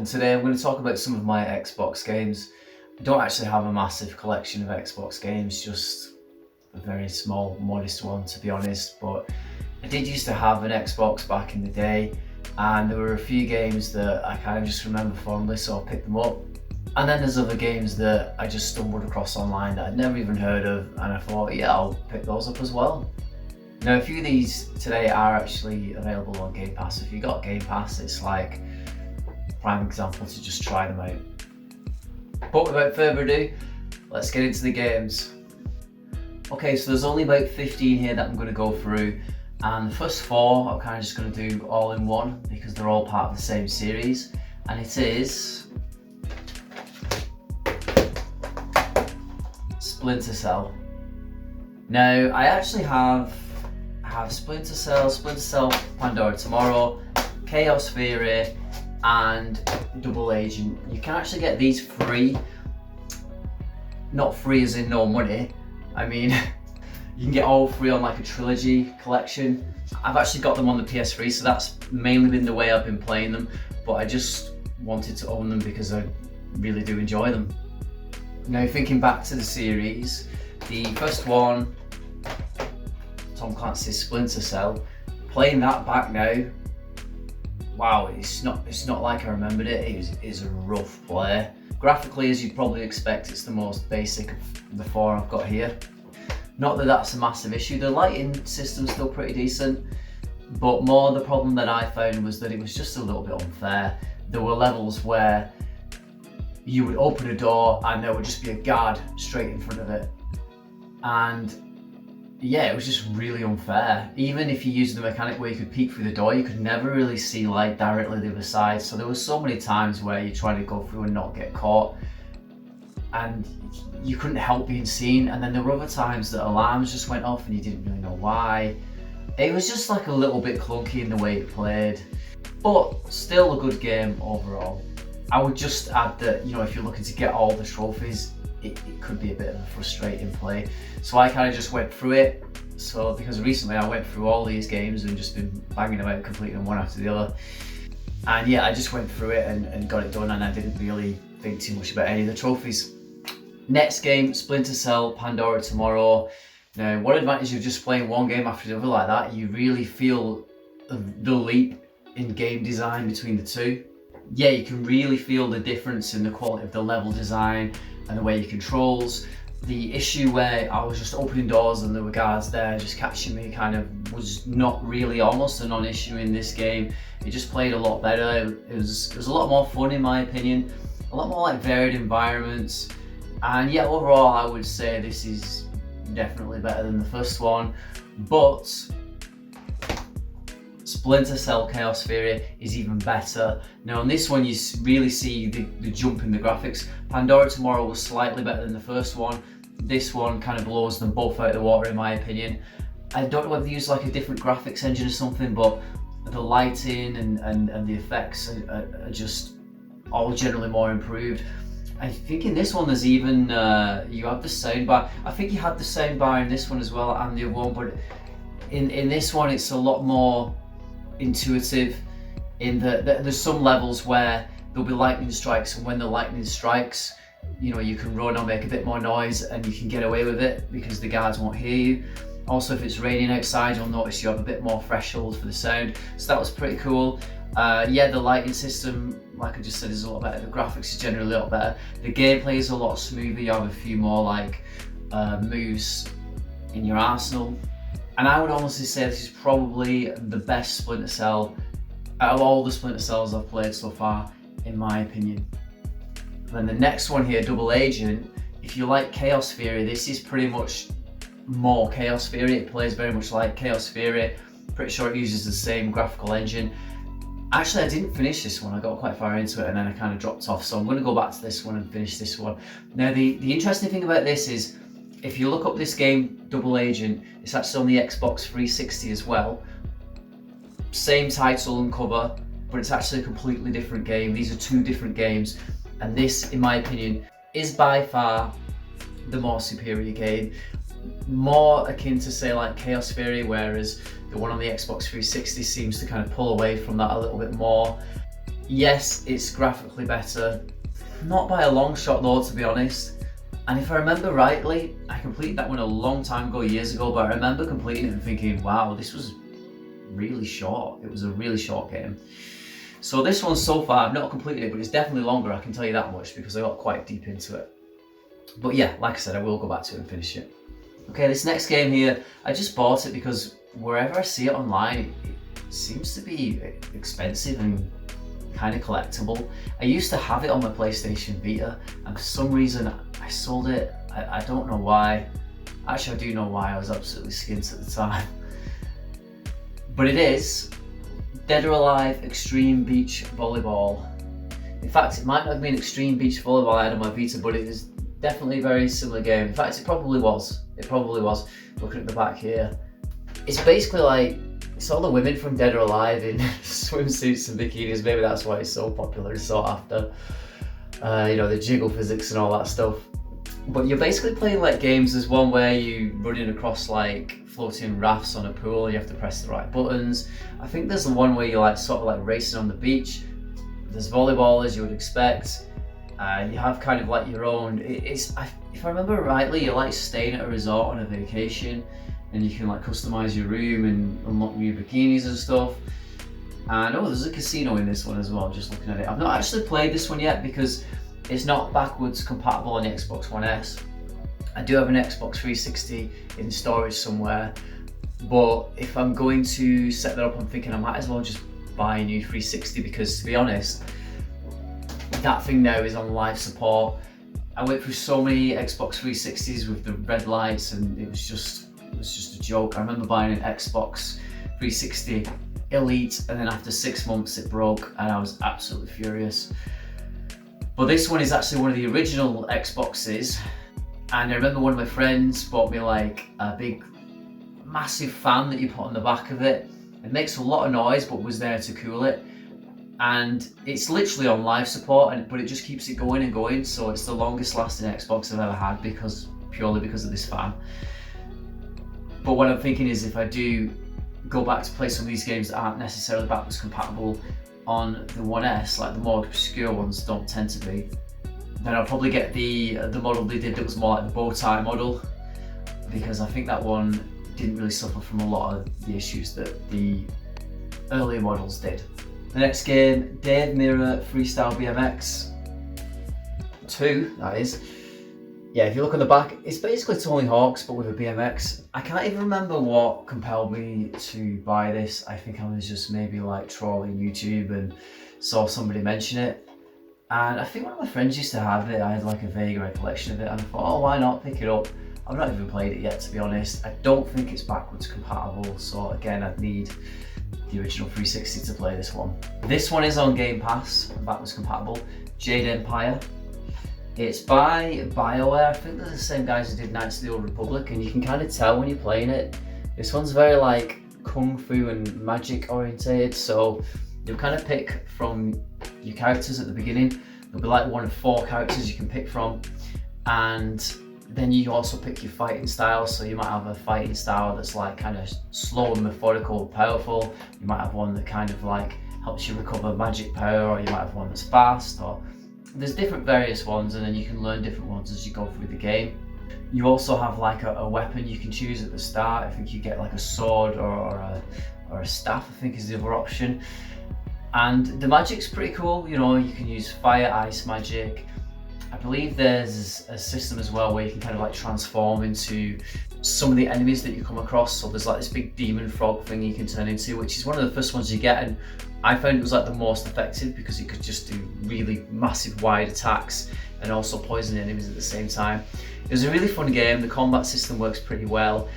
and today I'm going to talk about some of my Xbox games. I don't actually have a massive collection of Xbox games, just a very small, modest one to be honest, but I did used to have an Xbox back in the day, and there were a few games that I kind of just remember fondly, so I picked them up. And then there's other games that I just stumbled across online that I'd never even heard of, and I thought, yeah, I'll pick those up as well. Now, a few of these today are actually available on Game Pass. If you got Game Pass, it's like a prime example to just try them out. But without further ado, let's get into the games. Okay, so there's only about 15 here that I'm going to go through, and the first 4 I'm kind of just going to do all in one because they're all part of the same series, and it is Splinter Cell. Now, I actually have Splinter Cell, Pandora Tomorrow, Chaos Theory, and Double Agent. You can actually get these free. Not free as in no money. I mean, you can get all 3 on like a trilogy collection. I've actually got them on the PS3, so that's mainly been the way I've been playing them, but I just wanted to own them because I really do enjoy them. Now, thinking back to the series, the first one, Tom Clancy's Splinter Cell, playing that back now, wow, it's not like I remembered it. It's a rough play. Graphically, as you'd probably expect, it's the most basic of the 4 I've got here. Not that that's a massive issue. The lighting system's still pretty decent, but more the problem that I found was that it was just a little bit unfair. There were levels where you would open a door and there would just be a guard straight in front of it, and yeah, it was just really unfair. Even if you used the mechanic where you could peek through the door, you could never really see like directly the other side. So there were so many times where you tried to go through and not get caught, and you couldn't help being seen. And then there were other times that alarms just went off and you didn't really know why. It was just like a little bit clunky in the way it played, but still a good game overall. I would just add that, you know, if you're looking to get all the trophies, it could be a bit of a frustrating play. So I kind of just went through it. So because recently I went through all these games and just been banging about completing them one after the other. And yeah, I just went through it and got it done, and I didn't really think too much about any of the trophies. Next game, Splinter Cell, Pandora Tomorrow. Now, one advantage of just playing one game after the other like that, you really feel the leap in game design between the two. Yeah, you can really feel the difference in the quality of the level design and the way you controls. The issue where I was just opening doors and there were guards there just catching me kind of was not really, almost a non-issue in this game. It just played a lot better. It was a lot more fun in my opinion, a lot more like varied environments, and yeah, overall I would say this is definitely better than the first one. But Splinter Cell Chaos Theory is even better. Now on this one you really see the jump in the graphics. Pandora Tomorrow was slightly better than the first one. This one kind of blows them both out of the water in my opinion. I don't know whether they use like a different graphics engine or something, but the lighting and the effects are just all generally more improved. I think in this one there's even, you have the soundbar. I think you had the soundbar in this one as well and the other one, but in this one it's a lot more intuitive in that there's some levels where there'll be lightning strikes, and when the lightning strikes, you know, you can run or make a bit more noise and you can get away with it because the guards won't hear you. Also, if it's raining outside, you'll notice you have a bit more threshold for the sound, so that was pretty cool. Yeah, the lighting system, like I just said, is a lot better. The graphics is generally a lot better. The gameplay is a lot smoother. You have a few more like moves in your arsenal. And I would honestly say this is probably the best Splinter Cell out of all the Splinter Cells I've played so far, in my opinion. And then the next one here, Double Agent. If you like Chaos Theory, this is pretty much more Chaos Theory. It plays very much like Chaos Theory. Pretty sure it uses the same graphical engine. Actually, I didn't finish this one. I got quite far into it and then I kind of dropped off. So I'm going to go back to this one and finish this one. Now, the interesting thing about this is, if you look up this game, Double Agent, it's actually on the Xbox 360 as well. Same title and cover, but it's actually a completely different game. These are 2 different games, and this, in my opinion, is by far the more superior game. More akin to, say, like Chaos Theory, whereas the one on the Xbox 360 seems to kind of pull away from that a little bit more. Yes, it's graphically better, not by a long shot though, to be honest. And if I remember rightly, I completed that one a long time ago, years ago, but I remember completing it and thinking, wow, this was really short. It was a really short game. So this one so far, I've not completed it, but it's definitely longer, I can tell you that much, because I got quite deep into it. But yeah, like I said, I will go back to it and finish it. Okay, this next game here, I just bought it because wherever I see it online, it seems to be expensive and kind of collectible. I used to have it on my PlayStation Vita, and for some reason I sold it. I don't know why. Actually, I do know why. I was absolutely skint at the time. But it is Dead or Alive Extreme Beach Volleyball. In fact, it might not have been Extreme Beach Volleyball I had on my Vita, but it is definitely a very similar game. In fact, it probably was. It probably was. Looking at the back here, it's basically like, it's all the women from Dead or Alive in swimsuits and bikinis. Maybe that's why it's so popular and sought after. You know, the jiggle physics and all that stuff. But you're basically playing like games. There's one where you running across like floating rafts on a pool and you have to press the right buttons. I think there's the one where you're like sort of like racing on the beach. There's volleyball, as you would expect. You have kind of like your own, if I remember rightly, you're like staying at a resort on a vacation, and you can like customize your room and unlock new bikinis and stuff. And oh, there's a casino in this one as well, just looking at it. I've not actually played this one yet because it's not backwards compatible on the Xbox One S. I do have an Xbox 360 in storage somewhere, but if I'm going to set that up, I'm thinking I might as well just buy a new 360, because to be honest, that thing now is on live support. I went through so many Xbox 360s with the red lights, and it was just a joke. I remember buying an Xbox 360 Elite, and then after 6 months it broke, and I was absolutely furious. But this one is actually one of the original Xboxes, and I remember one of my friends bought me like a big, massive fan that you put on the back of it. It makes a lot of noise, but was there to cool it. And it's literally on live support, but it just keeps it going and going. So it's the longest lasting Xbox I've ever had, purely because of this fan. But what I'm thinking is, if I do go back to play some of these games that aren't necessarily backwards compatible on the One S, like the more obscure ones don't tend to be, then I'll probably get the model they did that was more like the bow tie model, because I think that one didn't really suffer from a lot of the issues that the earlier models did. The next game, Dave Mirror Freestyle BMX 2, that is. Yeah, if you look on the back, it's basically Tony Hawk's but with a BMX. I can't even remember what compelled me to buy this. I think I was just maybe like trawling YouTube and saw somebody mention it. And I think one of my friends used to have it. I had like a vague recollection of it, and I thought, oh, why not pick it up? I've not even played it yet, to be honest. I don't think it's backwards compatible, so again, I'd need the original 360 to play this one. This one is on Game Pass, backwards compatible. Jade Empire. It's by BioWare. I think they're the same guys who did Knights of the Old Republic, and you can kind of tell when you're playing it. This one's very like kung fu and magic oriented, so you'll kind of pick from your characters at the beginning. There'll be like one of 4 characters you can pick from, and then you also pick your fighting style. So you might have a fighting style that's like kind of slow and methodical, powerful. You might have one that kind of like helps you recover magic power, or you might have one that's fast, or there's different various ones, and then you can learn different ones as you go through the game. You also have like a weapon you can choose at the start. I think you get like a sword or a staff, I think is the other option. And the magic's pretty cool, you know, you can use fire, ice magic. I believe there's a system as well where you can kind of like transform into some of the enemies that you come across. So there's like this big demon frog thing you can turn into, which is one of the first ones you get, and I found it was like the most effective because you could just do really massive wide attacks and also poison enemies at the same time. It was a really fun game. The combat system works pretty well.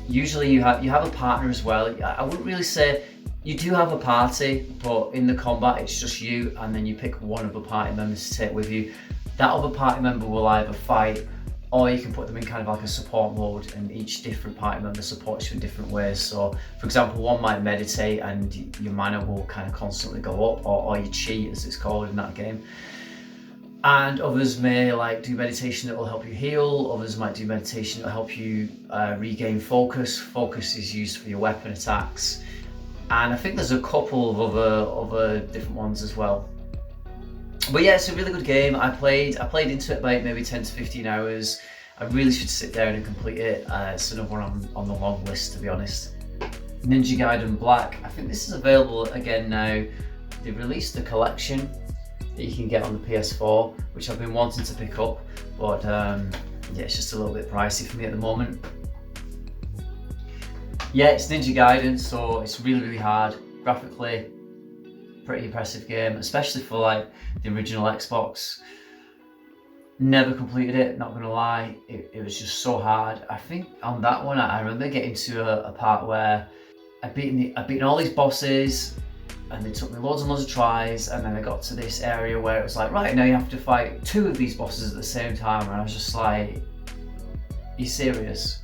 Usually you have a partner as well. I wouldn't really say you do have a party, but in the combat it's just you, and then you pick one of the party members to take with you. That other party member will either fight, or you can put them in kind of like a support mode, and each different party member supports you in different ways. So for example, one might meditate and your mana will kind of constantly go up, or you cheat as it's called in that game. And others may like do meditation that will help you heal, others might do meditation that will help you regain focus. Focus is used for your weapon attacks. And I think there's a couple of other different ones as well. But yeah, it's a really good game. I played into it about maybe 10 to 15 hours. I really should sit down and complete it. It's another one on the long list, to be honest. Ninja Gaiden Black. I think this is available again now. They've released a collection that you can get on the PS4, which I've been wanting to pick up, but yeah, it's just a little bit pricey for me at the moment. Yeah, it's Ninja Gaiden, so it's really hard. Graphically, pretty impressive game, especially for like the original Xbox. Never completed it, not gonna lie. It was just so hard. I think on that one, I remember getting to a part where I'd beaten all these bosses, and they took me loads and loads of tries, and then I got to this area where it was like, right, now you have to fight 2 of these bosses at the same time, and I was just like, are you serious?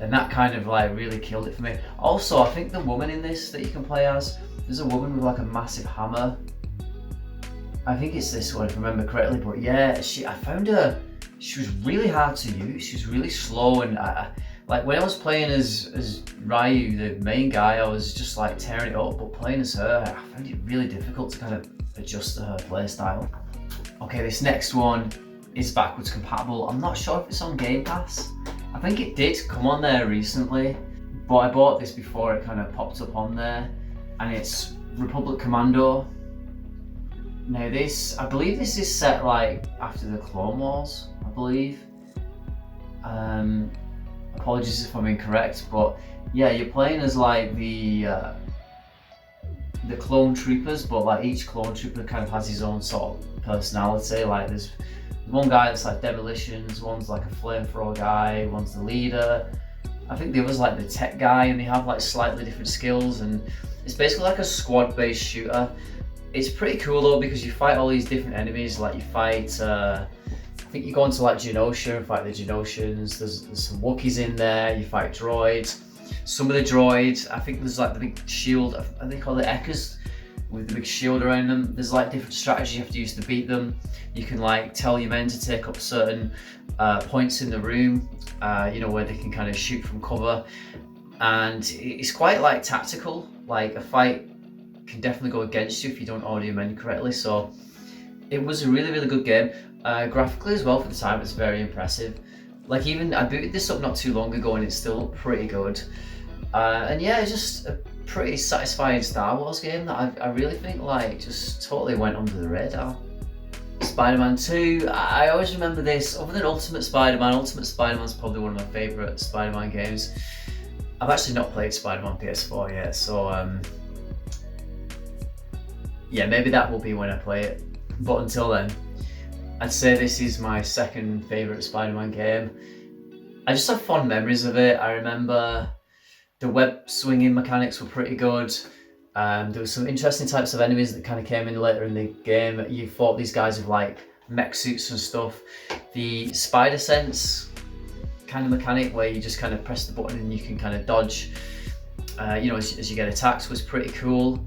And that kind of like really killed it for me. Also, I think the woman in this that you can play as, there's a woman with like a massive hammer. I think it's this one if I remember correctly, but yeah, I found her, she was really hard to use, she was really slow, and like when I was playing as Ryu, the main guy, I was just like tearing it up, but playing as her, I found it really difficult to kind of adjust to her playstyle. Okay, this next one is backwards compatible. I'm not sure if it's on Game Pass. I think it did come on there recently, but I bought this before it kind of popped up on there, and it's Republic Commando. Now this, I believe this is set like after the Clone Wars, I believe. Apologies if I'm incorrect, but yeah, you're playing as like the clone troopers, but like each clone trooper kind of has his own sort of personality. Like there's one guy that's like demolitions, one's like a flamethrower guy, one's the leader. I think the other's like the tech guy, and they have like slightly different skills, and it's basically like a squad-based shooter. It's pretty cool though, because you fight all these different enemies. Like you fight, I think you go into like Genosha and fight the Genoshans. There's some Wookiees in there. You fight droids. Some of the droids, I think there's like the big shield, I think they call it Echas, with the big shield around them. There's like different strategies you have to use to beat them. You can like tell your men to take up certain points in the room, you know, where they can kind of shoot from cover. And it's quite like tactical. Like a fight can definitely go against you if you don't order your men correctly. So it was a really good game. Graphically as well for the time, it's very impressive. Like even I booted this up not too long ago and it's still pretty good. And yeah, it's just a pretty satisfying Star Wars game that I really think like just totally went under the radar. Spider-Man 2, I always remember this. Other than Ultimate Spider-Man's probably one of my favourite Spider-Man games. I've actually not played Spider-Man PS4 yet, so yeah, maybe that will be when I play it. But until then, I'd say this is my second favourite Spider-Man game. I just have fond memories of it. I remember the web swinging mechanics were pretty good. There were some interesting types of enemies that kind of came in later in the game. You fought these guys with like mech suits and stuff. The spider sense kind of mechanic where you just kind of press the button and you can kind of dodge, you know, as you get attacked was pretty cool.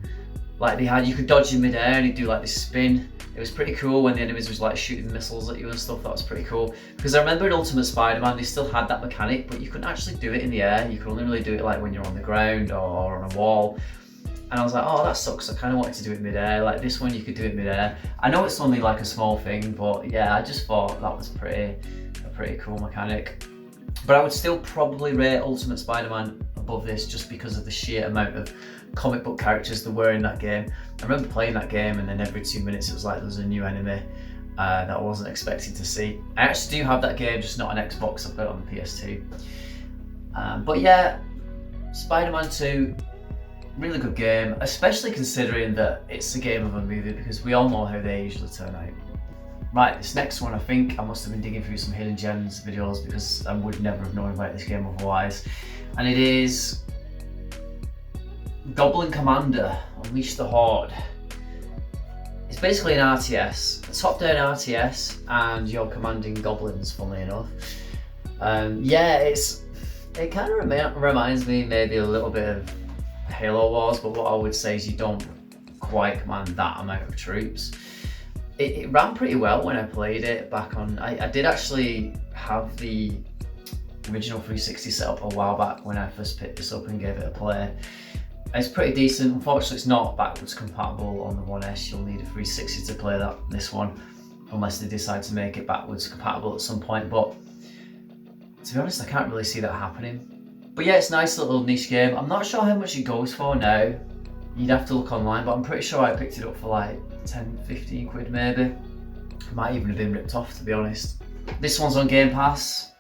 Like you could dodge in midair and he'd do like this spin. It was pretty cool when the enemies was like shooting missiles at you and stuff. That was pretty cool. Because I remember in Ultimate Spider-Man they still had that mechanic, but you couldn't actually do it in the air. You could only really do it like when you're on the ground or on a wall. And I was like, oh, that sucks. I kind of wanted to do it midair. Like this one, you could do it midair. I know it's only like a small thing, but yeah, I just thought that was a pretty cool mechanic. But I would still probably rate Ultimate Spider-Man above this just because of the sheer amount of comic book characters there were in that game. I remember playing that game and then every 2 minutes it was like there was a new enemy that I wasn't expecting to see. I actually do have that game, just not on Xbox. I've got it on the PS2. But yeah, Spider-Man 2, really good game, especially considering that it's the game of a movie, because we all know how they usually turn out. Right, this next one, I think I must have been digging through some Hidden Gems videos because I would never have known about this game otherwise. And it is Goblin Commander, Unleash the Horde. It's basically an RTS, a top-down RTS, and you're commanding goblins, funnily enough. Yeah, it kind of reminds me maybe a little bit of Halo Wars, but what I would say is you don't quite command that amount of troops. It ran pretty well when I played it back on. I did actually have the original 360 set up a while back when I first picked this up and gave it a play. It's pretty decent. Unfortunately, it's not backwards compatible on the One S. You'll need a 360 to play this one, unless they decide to make it backwards compatible at some point. But to be honest, I can't really see that happening. But yeah, it's a nice little niche game. I'm not sure how much it goes for now. You'd have to look online, but I'm pretty sure I picked it up for like 10, 15 quid maybe. It might even have been ripped off, to be honest. This one's on Game Pass.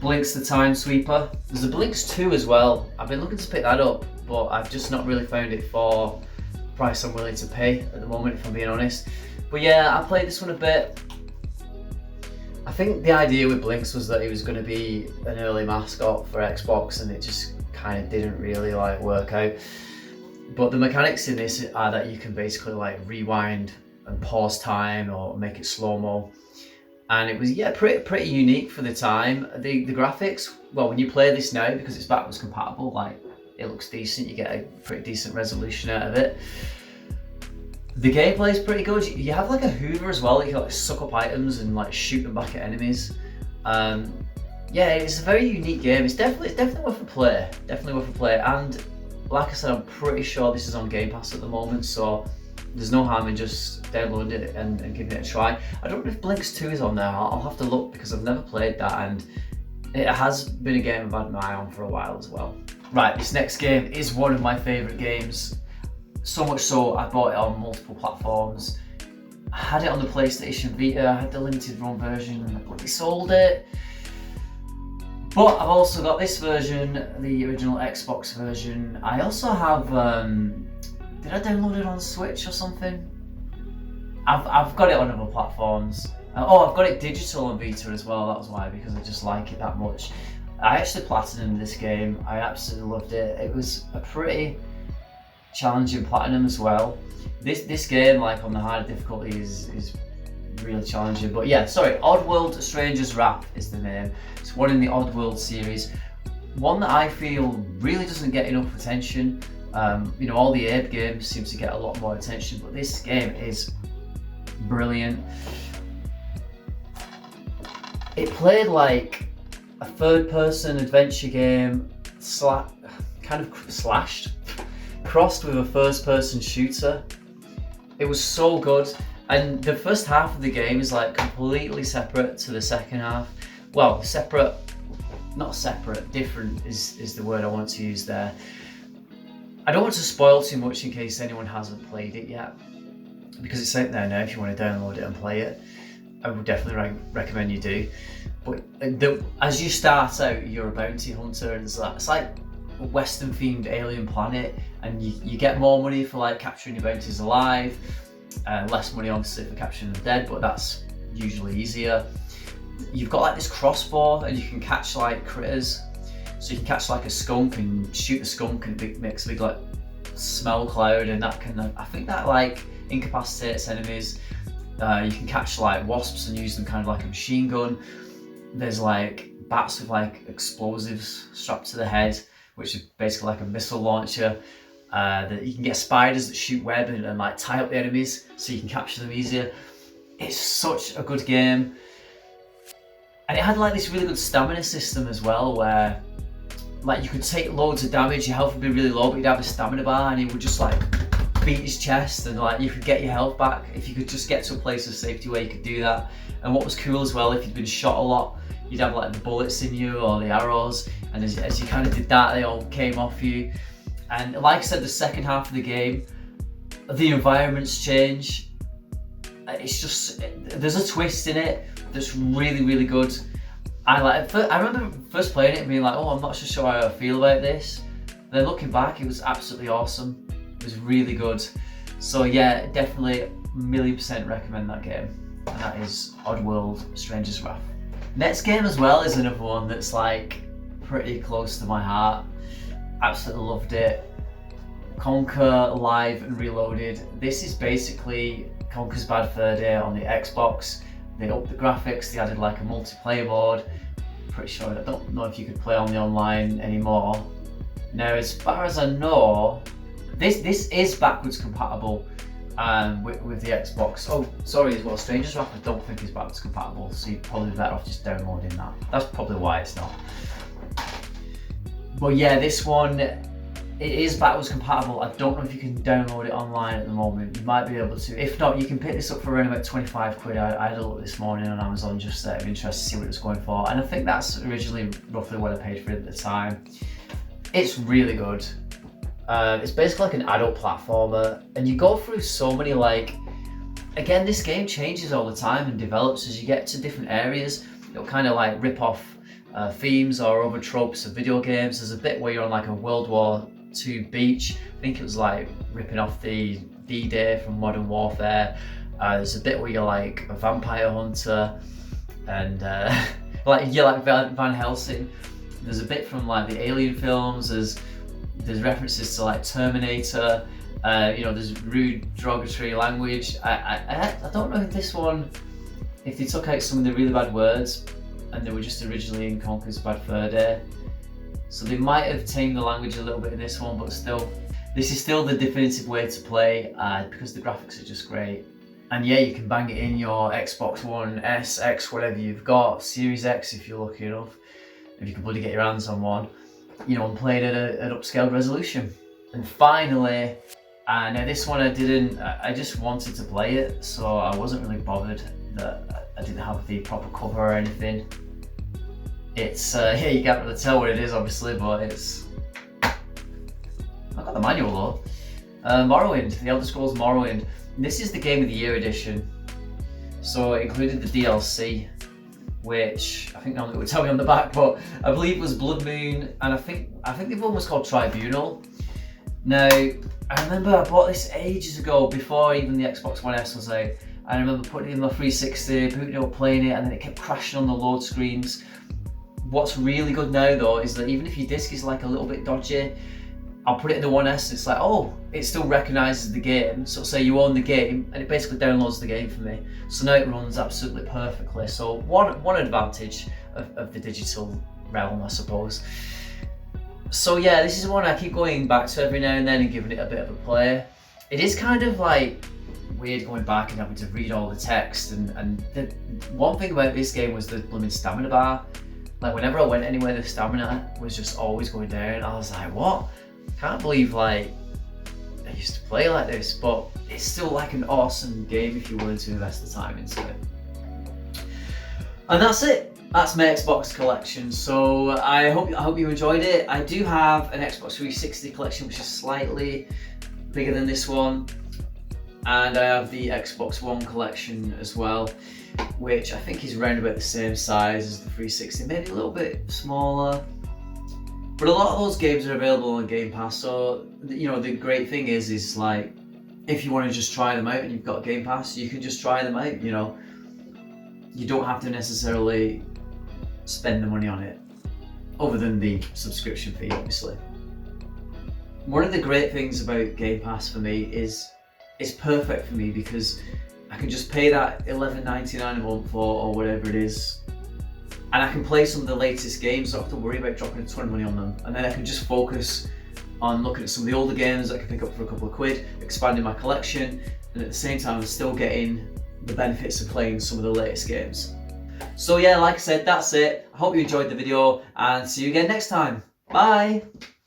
Blinks the Time Sweeper. There's a Blinks 2 as well. I've been looking to pick that up, but I've just not really found it for the price I'm willing to pay at the moment, if I'm being honest. But yeah, I played this one a bit. I think the idea with Blinks was that it was going to be an early mascot for Xbox, and it just kind of didn't really like work out. But the mechanics in this are that you can basically like rewind and pause time or make it slow-mo. And it was, yeah, pretty unique for the time. The graphics, well, when you play this now, because it's backwards compatible, like, it looks decent. You get a pretty decent resolution out of it. The gameplay is pretty good. You have like a Hoover as well. You can like suck up items and like shoot them back at enemies. Yeah, it's a very unique game. It's definitely worth a play. Definitely worth a play. And like I said, I'm pretty sure this is on Game Pass at the moment, so there's no harm in just downloading it and giving it a try. I don't know if Blinks 2 is on there. I'll have to look, because I've never played that, and it has been a game I've had my eye on for a while as well. Right, this next game is one of my favourite games. So much so, I bought it on multiple platforms. I had it on the PlayStation Vita, I had the limited run version, and I bloody sold it. But I've also got this version, the original Xbox version. I also have, did I download it on Switch or something? I've got it on other platforms. Oh, I've got it digital on Vita as well, that was why, because I just like it that much. I actually platinumed this game, I absolutely loved it. It was a pretty challenging platinum as well. This game, like on the harder difficulty, is really challenging. But yeah, sorry, Oddworld Strangers Wrath is the name. It's one in the Oddworld series. One that I feel really doesn't get enough attention. You know, all the Abe games seem to get a lot more attention, but this game is brilliant. It played like a third-person adventure game, kind of slashed, crossed with a first-person shooter. It was so good, and the first half of the game is like completely separate to the second half. Well, separate, not separate, different is the word I want to use there. I don't want to spoil too much in case anyone hasn't played it yet, because it's out there now if you want to download it and play it. I would definitely recommend you do. But as you start out, you're a bounty hunter, and it's like a Western themed alien planet, and you get more money for like capturing your bounties alive, less money obviously for capturing them dead, but that's usually easier. You've got like this crossbow, and you can catch like critters. So you can catch like a skunk and shoot the skunk, and it makes a big like smell cloud, and that can, I think that like incapacitates enemies. You can catch like wasps and use them kind of like a machine gun. There's like bats with like explosives strapped to the head, which is basically like a missile launcher. You can get spiders that shoot web and like tie up the enemies so you can capture them easier. It's such a good game. And it had like this really good stamina system as well, where like you could take loads of damage, your health would be really low, but you'd have a stamina bar, and he would just like beat his chest, and like you could get your health back if you could just get to a place of safety where you could do that. And what was cool as well, if you'd been shot a lot, you'd have like the bullets in you or the arrows, and as you kind of did that, they all came off you. And like I said, the second half of the game, the environments change. It's just, there's a twist in it that's really, really good. I remember first playing it and being like, oh, I'm not so sure how I feel about this. Then looking back, it was absolutely awesome. It was really good. So yeah, definitely 1,000,000% recommend that game. And that is Oddworld Strangers Wrath. Next game as well is another one that's like pretty close to my heart. Absolutely loved it. Conquer Live and Reloaded. This is basically Conquer's Bad Fur Day on the Xbox. They upped the graphics, they added like a multiplayer mode. Pretty sure, I don't know if you could play on the online anymore. Now, as far as I know, this is backwards compatible with the Xbox. Oh, sorry as well, Strangers Wrath I don't think is backwards compatible, so you're probably better off just downloading that. That's probably why it's not. But yeah, this one, It is backwards compatible. I don't know if you can download it online at the moment. You might be able to. If not, you can pick this up for around about 25 quid. I had a look this morning on Amazon just out of interest to see what it was going for. And I think that's originally roughly what I paid for it at the time. It's really good. It's basically like an adult platformer. And you go through so many like... Again, this game changes all the time and develops as you get to different areas. It'll kind of like rip off themes or other tropes of video games. There's a bit where you're on like a World War II beach. I think it was like ripping off the D-Day from Modern Warfare. There's a bit where you're like a vampire hunter and like you're like Van Helsing. There's a bit from like the Alien films. There's references to like Terminator. You know, there's rude, derogatory language. I don't know if this one, if they took out some of the really bad words and they were just originally in Conker's Bad Fur Day. So they might have tamed the language a little bit in this one, but still, this is still the definitive way to play because the graphics are just great. And yeah, you can bang it in your Xbox One, S, X, whatever you've got, Series X if you're lucky enough, if you can bloody get your hands on one, you know, and play it at an upscaled resolution. And finally, now this one I just wanted to play it, so I wasn't really bothered that I didn't have the proper cover or anything. It's, yeah, you can't really tell what it is obviously, but it's... I've got the manual though. Morrowind, The Elder Scrolls Morrowind. This is the Game of the Year edition. So it included the DLC, which I think it would tell me on the back, but I believe it was Blood Moon, and I think the one was called Tribunal. Now, I remember I bought this ages ago, before even the Xbox One S was out. I remember putting it in my 360, booting it up, playing it, and then it kept crashing on the load screens. What's really good now though is that even if your disc is like a little bit dodgy, I'll put it in the 1S and it's like, oh, it still recognises the game. So say you own the game and it basically downloads the game for me. So now it runs absolutely perfectly. So one advantage of the digital realm, I suppose. So yeah, this is one I keep going back to every now and then and giving it a bit of a play. It is kind of like weird going back and having to read all the text, and the one thing about this game was the blooming stamina bar. Like whenever I went anywhere, the stamina was just always going down. I was like, what? Can't believe like I used to play like this, but it's still like an awesome game if you're willing to invest the time into it. And that's it. That's my Xbox collection. So I hope you enjoyed it. I do have an Xbox 360 collection, which is slightly bigger than this one. And I have the Xbox One collection as well, which I think is around about the same size as the 360, maybe a little bit smaller. But a lot of those games are available on Game Pass, so you know the great thing is like if you want to just try them out and you've got Game Pass, you can just try them out. You know, you don't have to necessarily spend the money on it, other than the subscription fee, obviously. One of the great things about Game Pass for me is it's perfect for me because I can just pay that $11.99 a month or whatever it is, and I can play some of the latest games, so I don't have to worry about dropping a ton of money on them. And then I can just focus on looking at some of the older games that I can pick up for a couple of quid, expanding my collection, and at the same time I'm still getting the benefits of playing some of the latest games. So yeah, like I said, that's it. I hope you enjoyed the video and see you again next time. Bye!